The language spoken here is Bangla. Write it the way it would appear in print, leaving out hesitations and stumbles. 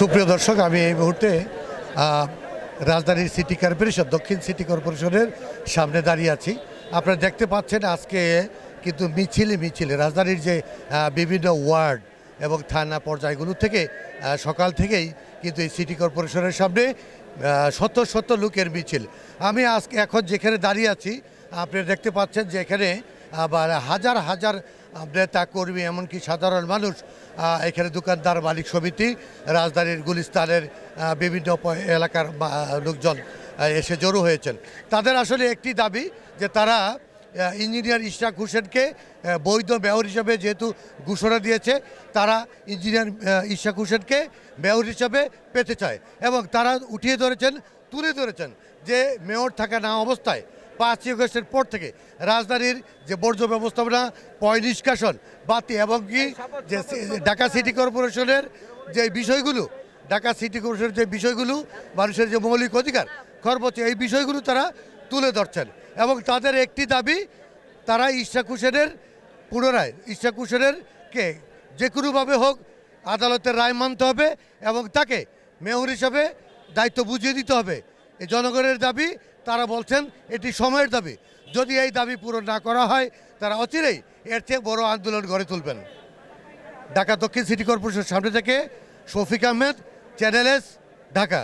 সুপ্রিয় দর্শক, আমি এই মুহূর্তে রাজধানীর সিটি কর্পোরেশন দক্ষিণ সিটি কর্পোরেশনের সামনে দাঁড়িয়ে আছি। আপনারা দেখতে পাচ্ছেন আজকে কিন্তু মিছিলে রাজধানীর যে বিভিন্ন ওয়ার্ড এবং থানা পর্যায়গুলো থেকে সকাল থেকেই কিন্তু এই সিটি কর্পোরেশনের সামনে শত লোকের মিছিল। আমি আজকে এখন যেখানে দাঁড়িয়ে আছি আপনারা দেখতে পাচ্ছেন যে এখানে আবার হাজার নেতা কর্মী এমনকি সাধারণ মানুষ এখানে দোকানদার মালিক সমিতি রাজধানীর গুলিস্তানের বিভিন্ন এলাকার লোকজন এসে জড়ো হয়েছেন। তাদের আসলে একটি দাবি যে তারা ইঞ্জিনিয়ার ইশরাক হোসেনকে বৈধ মেয়র হিসেবে যেহেতু ঘোষণা দিয়েছে, তারা ইঞ্জিনিয়ার ইশরাক হোসেনকে মেয়র হিসেবে পেতে চায় এবং তারা তুলে ধরেছেন যে মেয়র থাকা না অবস্থায় 5 আগস্টের পর থেকে রাজধানীর যে বর্জ্য ব্যবস্থাপনা, পয় নিষ্কাশন, বাতি এবং কি যে ঢাকা সিটি কর্পোরেশনের যে বিষয়গুলো মানুষের যে মৌলিক অধিকার খর্ব হচ্ছে, এই বিষয়গুলো তারা তুলে ধরছেন এবং তাদের একটি দাবি, তারা ইশরাক হোসেনকে যে কোনোভাবে হোক আদালতের রায় মানতে হবে এবং তাকে মেয়র হিসাবে দায়িত্ব বুঝিয়ে দিতে হবে। এই জনগণের দাবি। তারা বলছেন এটি সময়ের দাবি। যদি এই দাবি পূরণ না করা হয় তারা অচিরেই এর চেয়ে বড় আন্দোলন গড়ে তুলবেন। ঢাকা দক্ষিণ সিটি কর্পোরেশনের সামনে থেকে শফিক আহমেদ, চ্যানেল এস, ঢাকা।